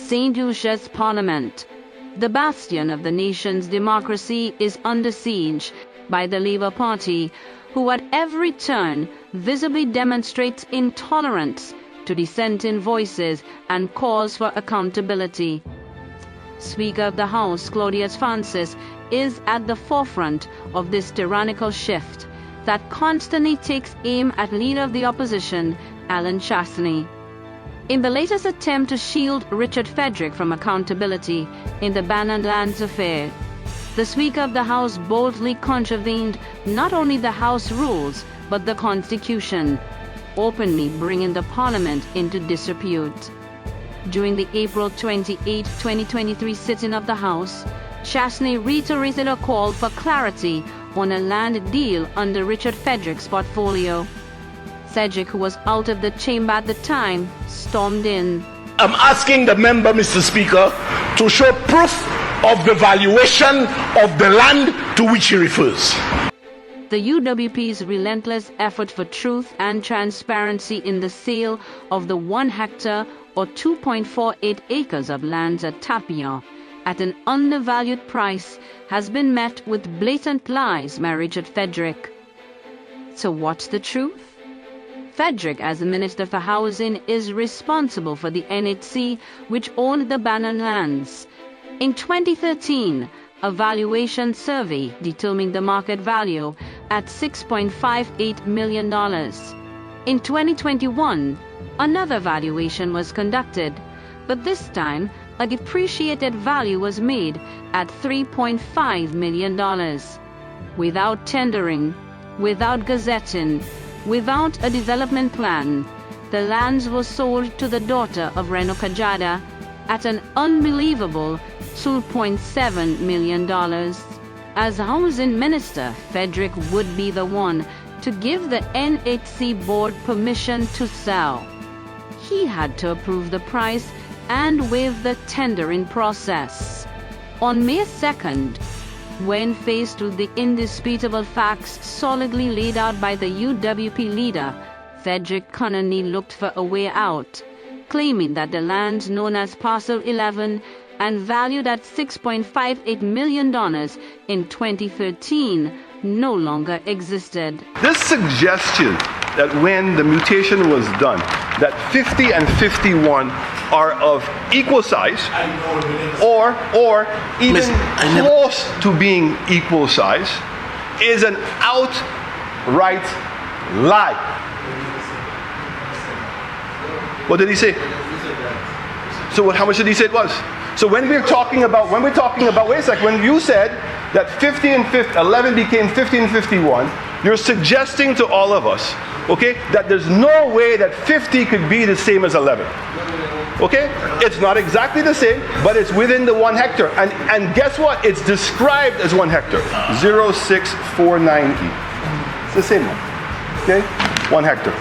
Saint Lucia's Parliament. The bastion of the nation's democracy is under siege by the Labour Party, who at every turn visibly demonstrates intolerance to dissenting voices and calls for accountability. Speaker of the House Claudius Francis is at the forefront of this tyrannical shift that constantly takes aim at leader of the opposition, Alan Chastney. In the latest attempt to shield Richard Frederick from accountability in the Banannes lands affair, the Speaker of the House boldly contravened not only the House rules but the Constitution, openly bringing the Parliament into disrepute. During the April 28, 2023 sitting of the House, Chastney reiterated a call for clarity on a land deal under Richard Frederick's portfolio. Frederick, who was out of the chamber at the time, stormed in. I'm asking the member, Mr. Speaker, to show proof of the valuation of the land to which he refers. The UWP's relentless effort for truth and transparency in the sale of the 1 hectare or 2.48 acres of lands at Tapia at an undervalued price has been met with blatant lies by Richard Frederick. So what's the truth? Frederick, as the Minister for Housing, is responsible for the NHC, which owned the Banannes lands. In 2013, a valuation survey determined the market value at $6.58 million. In 2021, another valuation was conducted, but this time a depreciated value was made at $3.5 million. Without tendering, without gazetting, without a development plan, the lands were sold to the daughter of Reno Kajada at an unbelievable $2.7 million. As Housing Minister, Frederick would be the one to give the NHC board permission to sell. He had to approve the price and waive the tendering process. On May 2nd, when faced with the indisputable facts solidly laid out by the UWP leader, Frederick cunningly looked for a way out, claiming that the land known as Parcel 11 and valued at $6.58 million in 2013 no longer existed. This suggestion that when the mutation was done, that 50 and 51 are of equal size or even close to being equal size is an outright lie. What did he say? So how much did he say it was? So when we're talking about, wait a second, when you said that 50 and 11 became 50 and 51, you're suggesting to all of us, okay, that there's no way that 50 could be the same as 11. Okay? It's not exactly the same, but it's within the 1 hectare. And guess what? It's described as 1 hectare. 0649E. It's the same one. Okay? 1 hectare.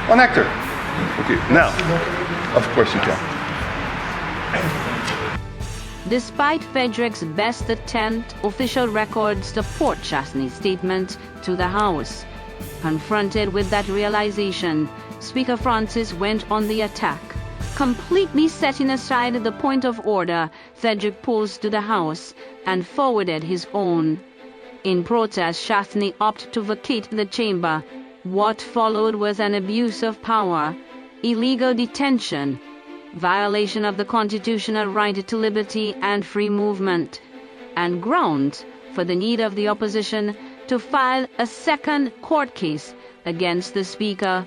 1 hectare. Okay, now, of course you can. Despite Frederick's best attempt, official records support Chastney's statement to the House. Confronted with that realization, Speaker Francis went on the attack, completely setting aside the point of order Frederick posed to the House and forwarded his own. In protest, Chastney opted to vacate the chamber. What followed was an abuse of power, illegal detention, violation of the constitutional right to liberty and free movement, and grounds for the need of the opposition to file a second court case against the Speaker,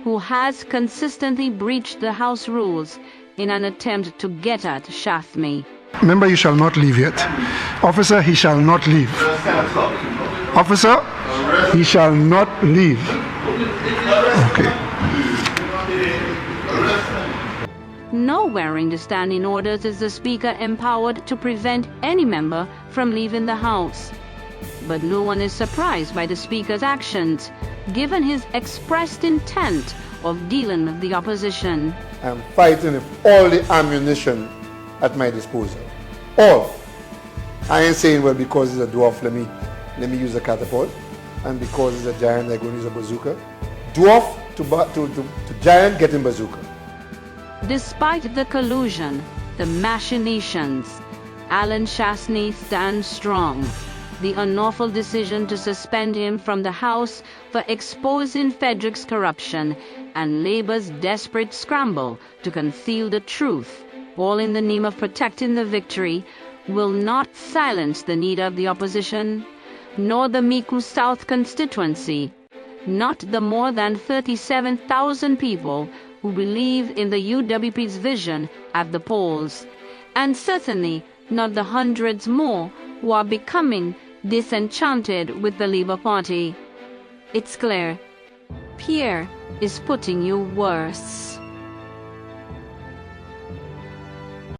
who has consistently breached the House rules in an attempt to get at Chastney. Member, you shall not leave yet. Officer, he shall not leave. Officer, he shall not leave. Okay. Nowhere in the standing orders is the Speaker empowered to prevent any member from leaving the House. But no one is surprised by the Speaker's actions, given his expressed intent of dealing with the opposition. I'm fighting with all the ammunition at my disposal. All. I ain't saying, well, because he's a dwarf, let me use a catapult, and because he's a giant, I'm going to use a bazooka. Dwarf to giant, getting bazooka. Despite the collusion, the machinations, Alan Chasney stands strong. The unlawful decision to suspend him from the House for exposing Frederick's corruption and Labour's desperate scramble to conceal the truth, all in the name of protecting the victory, will not silence the need of the opposition, nor the Micoud South constituency, not the more than 37,000 people who believe in the UWP's vision at the polls, and certainly not the hundreds more who are becoming disenchanted with the Labour Party. It's clear, Pierre is putting you worse.